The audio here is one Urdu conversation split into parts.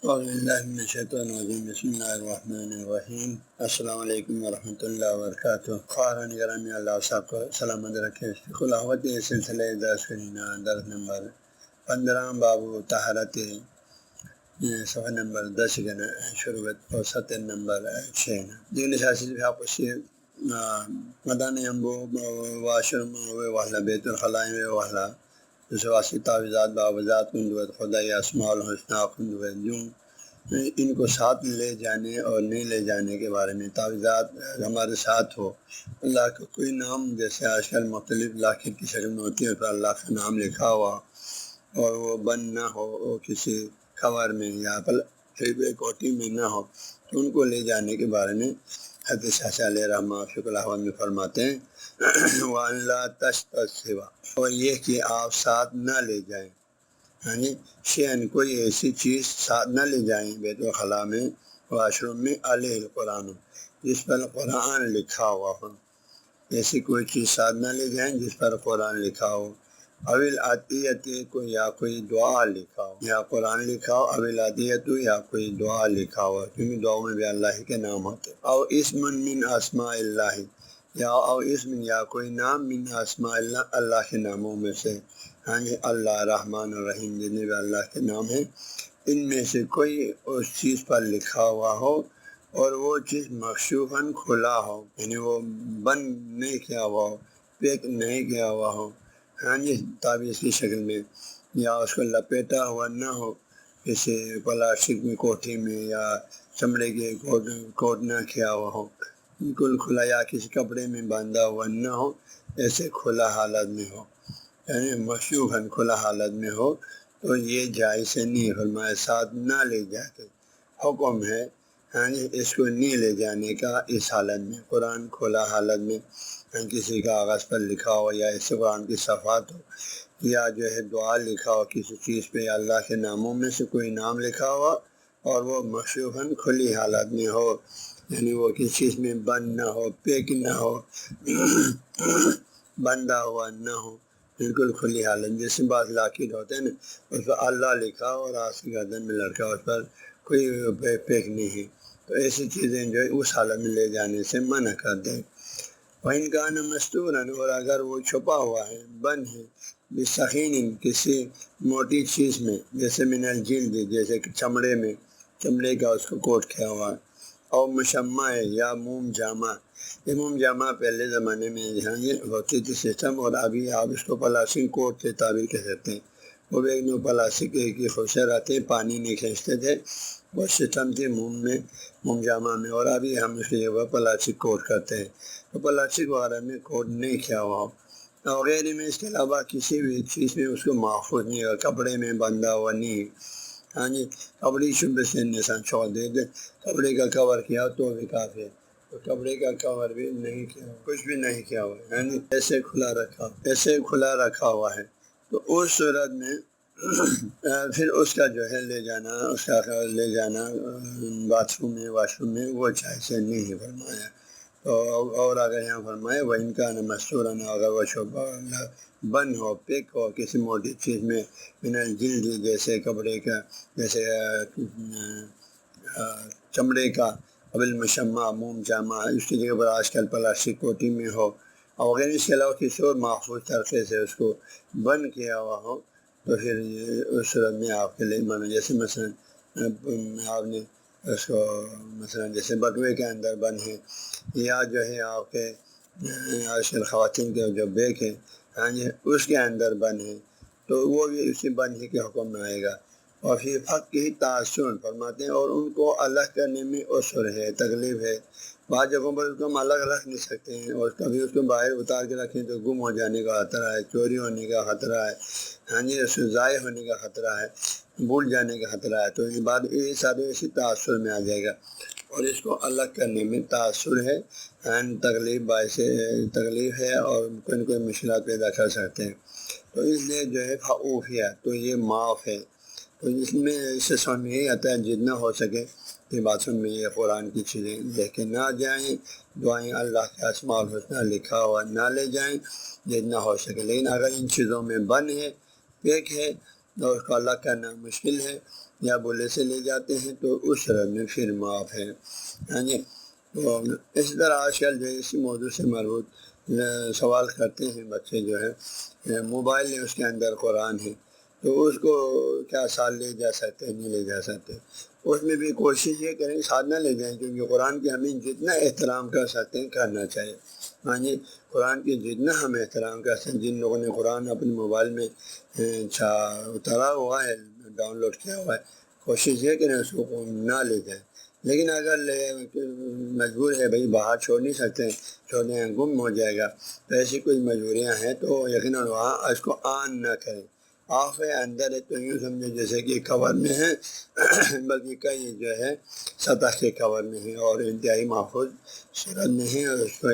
اعوذ باللہ من الشیطان الرجیم، بسم اللہ الرحمن الرحیم، السلام علیکم ورحمۃ اللہ وبرکاتہ۔ خواہران گرامی، اللہ صاحب کو سلامت رکھے۔ خلاوت سلسلہ درس کرینہ، درس نمبر 15، باب طہارت، صفحہ نمبر 10 کا شروعات اور سطر نمبر 6 دین حاصل بھی آپ سے مدان امبو واش روم وحلہ بیت الخلاء وحلہ واسطی تعویذات باوضات کندوت خدا اسماء الحسنہ کندوت یوں ان کو ساتھ لے جانے اور نہیں لے جانے کے بارے میں۔ تعویذات ہمارے ساتھ ہو، اللہ کا کوئی نام، جیسے آج کل مختلف لاکھت کی شکل میں ہوتی ہے تو اللہ کا نام لکھا ہوا اور وہ بند نہ ہو، وہ کسی کور میں یا کوٹی میں نہ ہو، تو ان کو لے جانے کے بارے میں حضرت شاہ علیہ رحمہ فقہ الاحوال میں فرماتے ہیں وَأَن لَا تَسْتَسِوَا، اور یہ کہ آپ ساتھ نہ لے جائیں، یعنی شیئن کوئی ایسی چیز ساتھ نہ لے جائیں بیت الخلاء میں، واش روم میں، علیہ القرآن، جس پر قرآن لکھا ہوا ہو، ایسی کوئی چیز ساتھ نہ لے جائیں جس پر قرآن لکھا ہو، اول عطیت کو یا کوئی دعا لکھا ہو، یا قرآن لکھا ہو، اول عطیت یا کوئی دعا لکھا ہو، کیونکہ دعاؤں میں بھی اللہ کے نام ہوتے، او اسم من اسماء اللہ، یا او اسم یا کوئی نام من اسماء اللہ، اللہ کے ناموں میں سے، ہاں جی، اللہ رحمان الرحیم جتنے بھی اللہ کے نام ہیں ان میں سے کوئی اس چیز پر لکھا ہوا ہو اور وہ چیز مکشوفاً کھلا ہو، یعنی وہ بند نہیں کیا ہوا ہو، پیک نہیں کیا ہوا ہو، ہاں جی، تعویذ کی شکل میں، یا اس کو لپیٹا ہوا نہ ہو کسی پلاسٹک میں کوٹھی میں، یا چمڑے کے کوٹ نہ کیا ہوا ہو، بالکل کھلا، یا کسی کپڑے میں باندھا ہوا نہ ہو، ایسے کھلا حالت میں ہو، یعنی مشوقاً کھلا حالت میں ہو تو یہ جائز نہیں، فرمایا ساتھ نہ لے جاتے، حکم ہے، ہاں جی، اس کو نہیں لے جانے کا اس حالت میں۔ قرآن کھلا حالت میں کسی کاغذ پر لکھا ہو، یا اس قرآن کی صفحات ہو، یا جو ہے دعا لکھا ہو کسی چیز پہ، یا اللہ کے ناموں میں سے کوئی نام لکھا ہوا اور وہ مشوقاً کھلی حالت میں ہو، یعنی وہ کسی چیز میں بند نہ ہو، پیک نہ ہو، بندہ ہوا نہ ہو، بالکل کھلی حالت، جیسے بعض لاکٹ ہوتے ہیں نا، اس پر اللہ لکھا ہو اور آس کی گردن میں لڑکا، اس پر کوئی پیک نہیں ہے، تو ایسی چیزیں جو ہے اس حالت میں لے جانے سے منع کر دیں۔ وَإِنْ كَانَ مَسْتُورًا، اور اگر وہ چھپا ہوا ہے، بند ہے، بِسَخِینٍ، کسی موٹی چیز میں، جیسے من الجلد، جیسے کہ چمڑے میں، چمڑے کا اس کو کوٹ کیا ہوا، اور مشمع ہے، یا موم جامہ، یہ موم جامہ پہلے زمانے میں جہاں یہ ہوتی تھی سسٹم، اور ابھی آپ اس کو پلاسٹک کوٹ سے تعبیر کر سکتے ہیں، وہ بھی ایک پلاسٹک کی خوشے رہتے، پانی نہیں کھینچتے تھے، وہ سسٹم تھی موم میں، موم جامہ میں، اور ابھی ہم اس کے وہ پلاسٹک کوٹ کرتے ہیں، تو پلاسٹک وغیرہ میں کوٹ نہیں کیا ہوا ہو وغیرہ میں، اس کے علاوہ کسی بھی چیز میں اس کو محفوظ نہیں ہوا، کپڑے میں بندھا ہوا نہیں، ہاں جی، کپڑے شبہ سے نشان چھوڑ دے دے، کپڑے کا کور کیا تو بھی کافی ہے، تو کپڑے کا کور بھی نہیں کیا، کچھ بھی نہیں کیا ہوا ہے، ایسے کھلا رکھا، ایسے کھلا رکھا ہوا ہے، تو اس صورت میں پھر اس کا جو ہے لے جانا، اس کا لے جانا باتھ روم میں، واش روم میں، وہ جائز نہیں ہے، فرمایا۔ تو اور اگر یہاں فرمائے وہ ان کا مستوراً، اگر وہ شبہ بند ہو، پیک ہو کسی موٹی چیز میں، من الجلد، جیسے کپڑے کا، جیسے چمڑے کا، قبل مشمع، موم جامہ، اس کی جگہ پر آج کل پلاسٹک کوٹی میں ہو، اور اگر اس کے علاوہ کسی اور محفوظ طریقے سے اس کو بند کیا ہوا ہو، تو پھر اس صورت میں آپ کے لیے مانا، جیسے مثلاً آپ نے اس کو مثلاً جیسے بٹوے کے اندر بند ہے، یا جو ہے آپ کے آج کل خواتین کے جو بیگ ہے، ہاں جی، اس کے اندر بند ہے، تو وہ بھی اسی بند ہی کے حکم میں آئے گا۔ اور پھر حق کی تعصن فرماتے ہیں، اور ان کو الگ کرنے میں عسر ہے، تکلیف ہے، بعض جگہوں پر اس کو ہم الگ رکھ نہیں سکتے ہیں، اور کبھی اس کو باہر اتار کے رکھیں تو گم ہو جانے کا خطرہ ہے، چوری ہونے کا خطرہ ہے، ہاں جی، اس سے ضائع ہونے کا خطرہ ہے، بھول جانے کا خطرہ ہے، تو یہ بات یہ سارے اسی تعصر میں آ جائے گا، اور اس کو الگ کرنے میں تعصر ہے، تکلیف باعث تکلیف ہے، اور کوئی نہ کوئی مشکلات پیدا کر سکتے ہیں، تو اس لیے جو ہے فعوفیہ، تو یہ معاف ہے، تو اس میں سے سمجھ میں یہی آتا ہے جتنا ہو سکے کہ بات سن میں یہ قرآن کی چیزیں لے کے نہ جائیں، دعائیں اللہ کے اسماء الحسنہ لکھا ہوا نہ لے جائیں جتنا ہو سکے، لیکن اگر ان چیزوں میں بند ہے، پیک ہے، اور اس کو الگ کرنا مشکل ہے یا بولے سے لے جاتے ہیں تو اس صورت میں پھر معاف ہے۔ ہاں جی، تو اسی طرح آج کل جو ہے اسی موضوع سے مربوط سوال کرتے ہیں بچے جو ہے موبائل ہے اس کے اندر قرآن ہے، تو اس کو کیا ساتھ لے جا سکتے ہیں؟ نہیں لے جا سکتے۔ اس میں بھی کوشش یہ کریں ساتھ نہ لے جائیں، کیونکہ قرآن کی ہمیں جتنا احترام کر سکتے ہیں کرنا چاہیے۔ ہاں جی، قرآن کی جتنا ہم احترام کر سکتے ہیں، جن لوگوں نے قرآن اپنے موبائل میں اترا ہوا ہے، ڈاؤن لوڈ کیا ہوا ہے، کوشش یہ کریں اس کو نہ لے جائیں۔ لیکن اگر مجبور ہے بھائی باہر چھوڑ نہیں سکتے، چھوڑنے گم ہو جائے گا، تو ایسی کوئی مجبوریاں ہیں تو یقیناً وہاں اس کو آن نہ کریں۔ آف ہے اندر ہے تو یوں سمجھے جیسے کہ کور میں ہے بلکہ کئی جو ہے سطح کے کور میں ہے اور انتہائی محفوظ صورت میں ہے، اور اس کو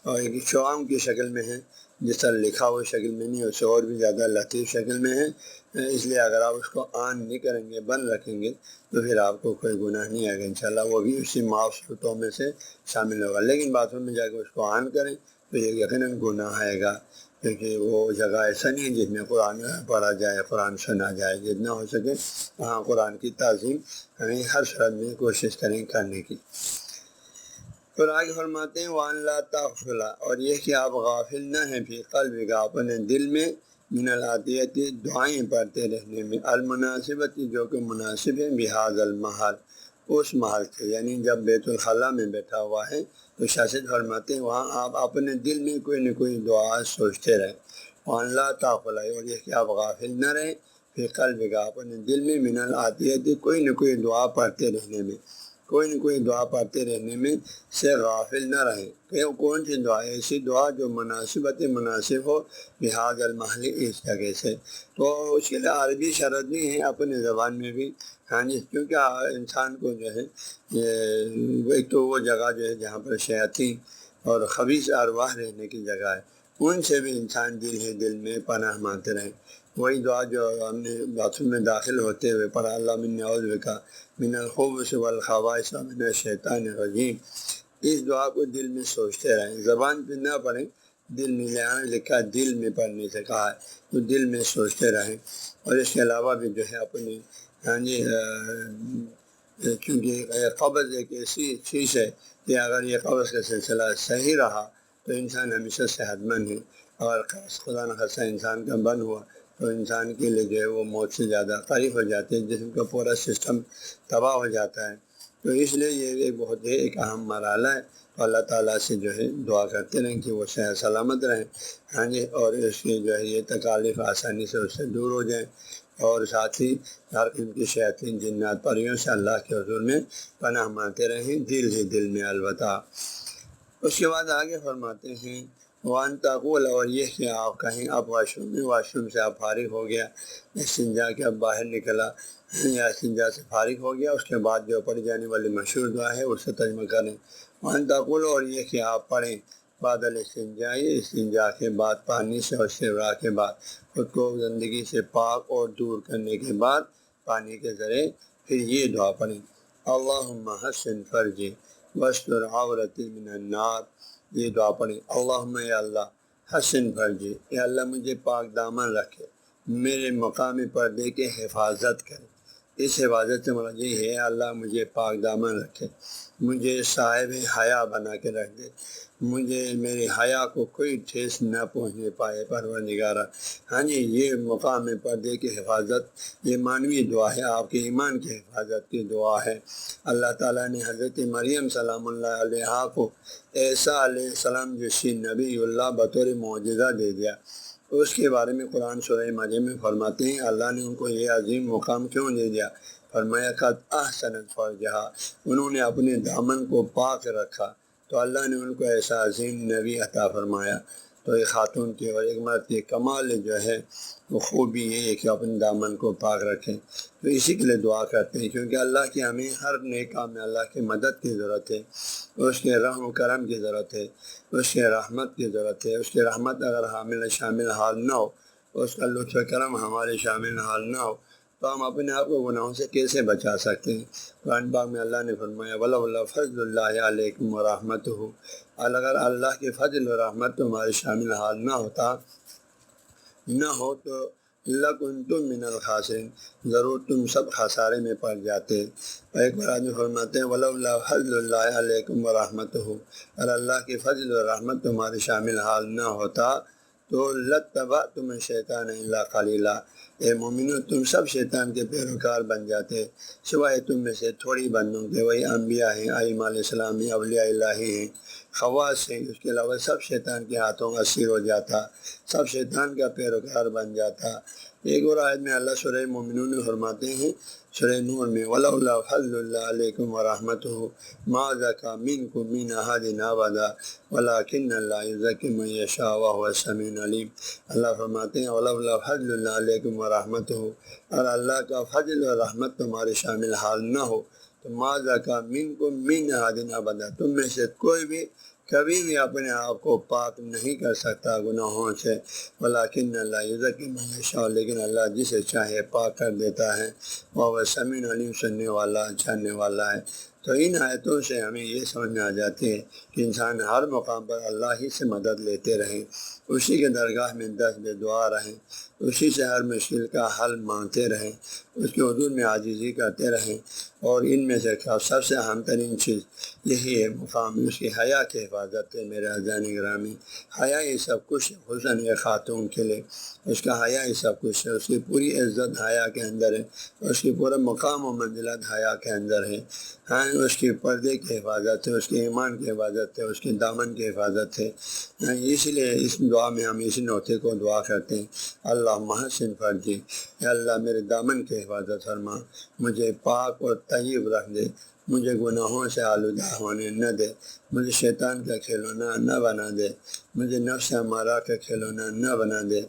اور ایک شعام کی شکل میں ہے، جس طرح لکھا ہوئی شکل میں نہیں، اس سے اور بھی زیادہ لطیف شکل میں ہے۔ اس لیے اگر آپ اس کو آن نہیں کریں گے، بند رکھیں گے، تو پھر آپ کو کوئی گناہ نہیں آئے گا انشاءاللہ، وہ بھی اسی معاف صورتوں میں سے شامل ہوگا۔ لیکن باتھ روم میں جا کے اس کو آن کریں تو یہ یقیناً گناہ آئے گا، کیونکہ وہ جگہ ایسا نہیں ہے جس میں قرآن پڑھا جائے، قرآن سنا جائے۔ جتنا ہو سکے وہاں قرآن کی تعظیم ہمیں ہر صورت میں کوشش کریں کرنے کی۔ پھر آگے فرماتے ہیں وَأَن لَا تَغْفِلَ، اور یہ کہ آپ غافل نہ ہیں فی قلبک، اپنے دل میں، من العطیتی، دعائیں پڑھتے رہنے میں، المناسبتی، جو کہ مناسب ہے، بہذا المحل، اس محل سے، یعنی جب بیت الخلاء میں بیٹھا ہوا ہے تو شاشد فرماتے ہیں وہاں آپ اپنے دل میں کوئی نہ کوئی دعا سوچتے رہیں۔ وَأَن لَا تَغْفِلَ، اور یہ کہ آپ غافل نہ رہیں فی قلبک، اپنے دل میں، من العطیتی، کوئی نہ کوئی دعا پڑھتے رہنے میں، کوئی نہ کوئی دعا پڑھتے رہنے میں سے غافل نہ رہیں کہ وہ کون سی دعا ہے، ایسی دعا جو مناسب ہو بہذا المحل، اس جگہ سے۔ تو اس کے لیے عربی شرط نہیں ہے، اپنے زبان میں بھی، ہاں جی، کیونکہ انسان کو جو ہے ایک تو وہ جگہ جو ہے جہاں پر شیاطین اور خبیث ارواح رہنے کی جگہ ہے، ان سے بھی انسان دل ہی دل میں پناہ مانگتے رہیں۔ وہی دعا جو ہم نے باتھ روم میں داخل ہوتے ہوئے پڑھا، اللہم انی اعوذ بک من الخبث والخبائث من الشیطان الرجیم، اس دعا کو دل میں سوچتے رہیں، زبان پہ نہ پڑھیں، دل میں، یہاں لکھا دل میں پڑھنے سے کہا ہے، تو دل میں سوچتے رہیں۔ اور اس کے علاوہ بھی جو ہے اپنی، ہاں جی، چونکہ قبض ایک ایسی چیز ہے کہ اگر یہ قبض کا سلسلہ صحیح رہا تو انسان ہمیشہ صحت مند ہے، اور خدا نخواستہ انسان کا بند ہوا تو انسان کے لیے جو ہے وہ موت سے زیادہ قریب ہو جاتے ہیں، جسم کا پورا سسٹم تباہ ہو جاتا ہے۔ تو اس لیے یہ ایک بہت ہی ایک اہم مرحلہ ہے، تو اللہ تعالیٰ سے جو ہے دعا کرتے رہیں کہ وہ صحت سلامت رہیں، ہاں جی، اور اس کی جو ہے یہ تکالیف آسانی سے اس سے دور ہو جائیں، اور ساتھ ہی ہر قسم کی شیاطین جنات پریوں سے اللہ کے حضور میں پناہ مانگتے رہیں، دل ہی دل میں البتہ۔ اس کے بعد آگے فرماتے ہیں وان تقول، اور یہ کہ آپ کہیں آپ واش روم سے آپ فارغ ہو گیا، استنجا کے اب باہر نکلا یا استنجا سے فارغ ہو گیا، اس کے بعد جو پڑھی جانے والی مشہور دعا ہے اس سے ترجمہ کریں۔ وان تقول، اور یہ کہ آپ پڑھیں بعد الاستنجا، استنجا کے بعد، پانی سے اور استبراء کے بعد، خود کو زندگی سے پاک اور دور کرنے کے بعد پانی کے ذریعے پھر یہ دعا پڑھیں، اللہم حسن فرجی واستر عورتی من النار، یہ دعا پڑھیں، اللہم، یا اللہ، حسن فرجی، یا اللہ مجھے پاک دامن رکھے، میرے مقام پردے کے حفاظت کرے۔ اس حفاظت سے مراد یہ ہے اللہ مجھے پاک دامن رکھے، مجھے صاحب حیا بنا کے رکھ دے، مجھے میرے حیا کو کوئی ٹھیس نہ پہنچنے پائے پروردگارہ۔ ہاں جی، یہ مقام پردے کی حفاظت، یہ معنوی دعا ہے، آپ کے ایمان کی حفاظت کی دعا ہے۔ اللہ تعالیٰ نے حضرت مریم سلام اللہ علیہا کو عیسیٰ علیہ السلام جیسی نبی اللہ بطور معجزہ دے دیا۔ اس کے بارے میں قرآن سورہ مریم میں فرماتے ہیں اللہ نے ان کو یہ عظیم مقام کیوں دے دیا؟ فرمایا قد احسنت فرجہا، انہوں نے اپنے دامن کو پاک رکھا تو اللہ نے ان کو ایسا عظیم نبی عطا فرمایا۔ تو ایک خاتون کی اور ایک مرد کی کمال جو ہے وہ خوبی یہ ہے کہ اپنے دامن کو پاک رکھیں۔ تو اسی کے لیے دعا کرتے ہیں، کیونکہ اللہ کی ہمیں ہر نیک کام میں اللہ کی مدد کی ضرورت ہے، اس کے رحم و کرم کی ضرورت ہے، اس کے رحمت کی ضرورت ہے۔ اس کی رحمت اگر حامل شامل حال نہ ہو، اس کا لطف و کرم ہمارے شامل حال نہ ہو، تو ہم اپنے آپ کو گناہوں سے کیسے بچا سکتے ہیں؟ قرآن پاک میں اللہ نے فرمایا وَلَوْلَا فَضْلُ اللَّهِ عَلَيْكُمْ وَرَحْمَتُهُ، اگر اللہ کے فضل و رحمت تمہارے شامل حال نہ ہو تو لکنتم من الخاسرین، ضرور تم سب خسارے میں پڑ جاتے۔ اور ایک بار آدمی فرماتے ہیں ولولا فضل اللہ علیکم ورحمتہ، اور اللہ کی فضل و رحمت تمہارے شامل حال نہ ہوتا تو لاتبعتم الشیطان الا قلیلا، اے مومنو تم سب شیطان کے پیروکار بن جاتے سوائے تم میں سے تھوڑی بندوں کے، وہی انبیاء ہیں، ائمہ علیہ السلام ہیں، اولیاء الہی ہیں، خواص ہیں، اس کے علاوہ سب شیطان کے ہاتھوں اسیر ہو جاتا، سب شیطان کا پیروکار بن جاتا۔ ایک اور آیت میں اللہ سورہ مومنون میں فرماتے ہیں سورہ نور میں ولولا فضل اللہ علیکم ورحمتہ ما زکا منکم من احد ابدا ولکن اللہ یزکی من یشاء وهو السمیع العلیم۔ اللہ فرماتے ہیں ولولا فضل اللہ علیکم ورحمتہ، اور اللہ کا فضل و رحمت تمہارے شامل حال نہ ہو تو ما زکا منکم من احد ابدا، تم میں سے کوئی بھی کبھی بھی اپنے آپ کو پاک نہیں کر سکتا گناہوں سے، ولیکن اللہ یزکی من یشاء، لیکن اللہ جسے چاہے پاک کر دیتا ہے، وہ سمیع علیم، سننے والا جاننے والا ہے۔ تو ان آیتوں سے ہمیں یہ سمجھ میں آ جاتی ہے کہ انسان ہر مقام پر اللہ ہی سے مدد لیتے رہیں، اسی کے درگاہ میں دست بے دعا رہیں، اسی سے ہر مشکل کا حل مانگتے رہیں، اس کے حضور میں عاجزی کرتے رہیں، اور ان میں سے سب سے اہم ترین چیز یہی ہے مقام اس کی حیا کی حفاظت ہے۔ میرے عزیزان گرامی، حیا ہی سب کچھ ہے، حسن ہے خاتون کے لیے، اس کا حیا ہی سب کچھ ہے، اس کی پوری عزت حیا کے اندر ہے، اس کی پورا مقام و منزلت حیا کے اندر ہے۔ ہاں، اس کی پردے کی حفاظت ہے، اس کے ایمان کی حفاظت ہے، اس کے دامن کی حفاظت ہے۔ اس لیے اس دعا میں ہم اسی نوتے کو دعا کرتے ہیں، اللہ محسن فرجی، یا اللہ میرے دامن کی حفاظت فرما، مجھے پاک اور طیب رکھ دے، مجھے گناہوں سے آلودہ ہونے نہ دے، مجھے شیطان کا کھلونا نہ بنا دے، مجھے نفس امارہ کا کھلونا نہ بنا دے،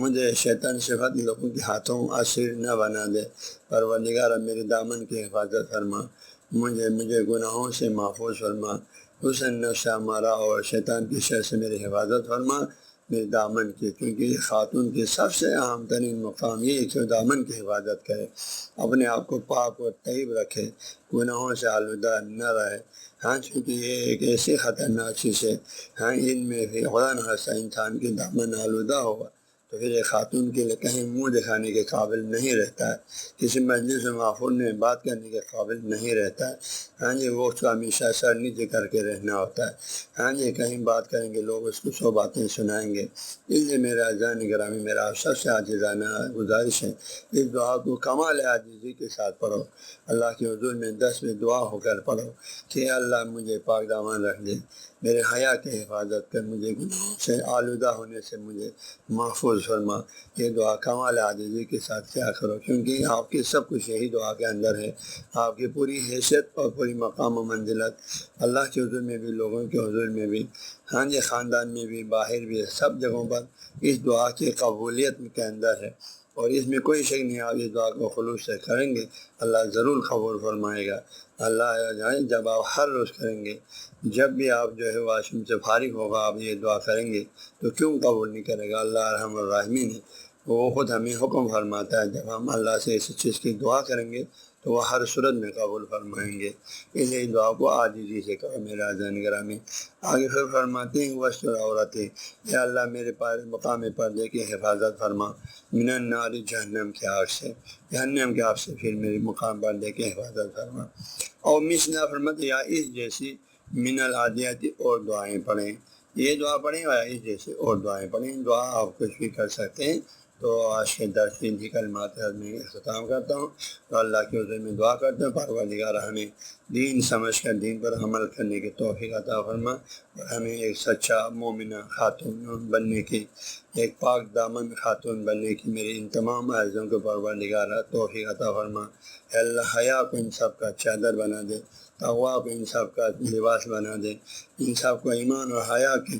مجھے شیطان صفت لوگوں کے ہاتھوں اسیر نہ بنا دے۔ پروردگار میرے دامن کی حفاظت فرما، مجھے گناہوں سے محفوظ فرما، حسن نفس امارہ اور شیطان کی شر سے میری حفاظت فرما، میرے دامن کی، کیونکہ خاتون کی سب سے اہم ترین مقام یہ ہے کہ وہ دامن کی حفاظت کرے، اپنے آپ کو پاک اور طیب رکھے، گناہوں سے آلودہ نہ رہے۔ ہاں، چونکہ یہ ایک ایسی خطرناک چیز ہے، ہاں ان میں بھی خدا نخواستہ انسان کی دامن آلودہ ہوگا تو پھر ایک خاتون کے لیے کہیں منہ دکھانے کے قابل نہیں رہتا ہے، کسی مجلس معفول میں بات کرنے کے قابل نہیں رہتا ہے۔ ہاں جی، وہ اس کو ہمیشہ سر نیچے کر کے رہنا ہوتا ہے۔ ہاں جی، کہیں بات کریں گے لوگ اس کو 100 باتیں سنائیں گے۔ اس لیے میرا عزیزان گرامی، میرا آپ سب سے عاجزانہ گزارش ہے، اس دعا کو کمال عاجزی کے ساتھ پڑھو، اللہ کے حضور میں دست میں دعا ہو کر پڑھو کہ اللہ مجھے پاک دامن رکھ دے، میرے حیا کی حفاظت کر، مجھے گناہوں سے آلودہ ہونے سے مجھے محفوظ فرما۔ یہ دعا کمال عاجزی کے ساتھ کیا کرو، کیونکہ آپ کی سب کچھ یہی دعا کے اندر ہے، آپ کی پوری حیثیت اور پوری مقام و منزلت اللہ کے حضور میں بھی، لوگوں کے حضور میں بھی، ہاں جی خاندان میں بھی، باہر بھی، سب جگہوں پر اس دعا کی قبولیت کے اندر ہے، اور اس میں کوئی شک نہیں، آپ اس دعا کو خلوص سے کریں گے اللہ ضرور قبول فرمائے گا۔ اللہ جب آپ ہر روز کریں گے، جب بھی آپ جو ہے واش روم سے فارغ ہوگا آپ یہ دعا کریں گے تو کیوں قبول نہیں کرے گا؟ اللہ ارحم الراحمین ہے، وہ خود ہمیں حکم فرماتا ہے جب ہم اللہ سے اس چیز کی دعا کریں گے تو وہ ہر صورت میں قبول فرمائیں گے۔ اس لیے دعا کو عاجزی سے کرو میرے عزیزان گرامی۔ آگے پھر فرماتے ہیں وستر عورتیں، یا اللہ میرے مقام پردے کی حفاظت فرما، من النار، جہنم کی آگ سے، جہنم کی آگ سے پھر میرے مقام پردے کی حفاظت فرما۔ اور مثلا فرماتے یا اس جیسی من العادیاتی اور دعائیں پڑھیں، یہ دعا پڑھیں اور اس جیسے اور دعائیں پڑھیں، دعا آپ کچھ بھی کر سکتے ہیں۔ تو آج کے درس کی کلمات میں اختتام کرتا ہوں، تو اللہ کے حضور میں دعا کرتا ہوں پروردگار ہمیں دین سمجھ کر دین پر عمل کرنے کی توفیق عطا فرما، اور ہمیں ایک سچا مومنہ خاتون بننے کی، ایک پاک دامن خاتون بننے کی میری ان تمام عرضوں کو پروردگار توفیق عطا فرما۔ اے اللہ حیا کو ان سب کا چادر بنا دے، تقویٰ کو ان سب کا لباس بنا دے، ان سب کو ایمان اور حیا کے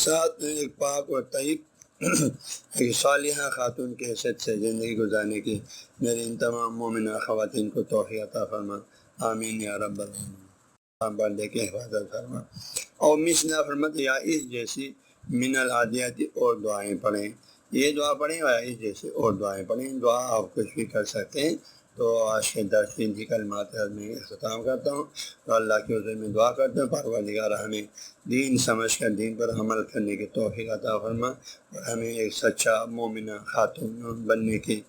ساتھ ایک پاک اور طیب ایک صالحہ خاتون کی حیثیت سے زندگی گزارنے کی میری ان تمام مومنہ خواتین کو توفیق عطا فرما، آمین یا رب العالمین۔ بردے کی حفاظت فرما۔ اور مثلا فرماتے یا اس جیسی من العادیاتی اور دعائیں پڑھیں، یہ دعا پڑھیں اور اس جیسے اور دعائیں پڑھیں، دعا آپ کچھ بھی کر سکتے ہیں۔ تو تو آج کے درس کی کلمات میں اختتام کرتا ہوں اور اللہ کے حضور میں دعا کرتا ہوں پروردگار ہمیں دین سمجھ کر دین پر عمل کرنے کی توفیق عطا فرما اور ہمیں ایک سچا مومنہ خاتون بننے کی،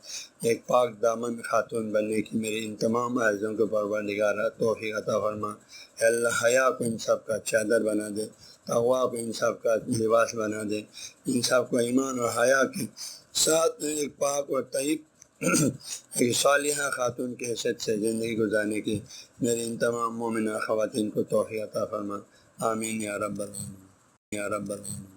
ایک پاک دامن خاتون بننے کی میری ان تمام عرضوں کو پروردگار توفیق عطا فرما۔ اے اللہ حیا کو ان سب کا چادر بنا دے، تقویٰ کو ان سب کا لباس بنا دے، ان سب کو ایمان اور حیا کے ساتھ ایک پاک اور طیب ایک صالحہ خاتون کی حیثیت سے زندگی گزارنے کی میری ان تمام مومنہ خواتین کو توفیق عطا فرما۔ آمین یا رب العالمین یا رب العالمین۔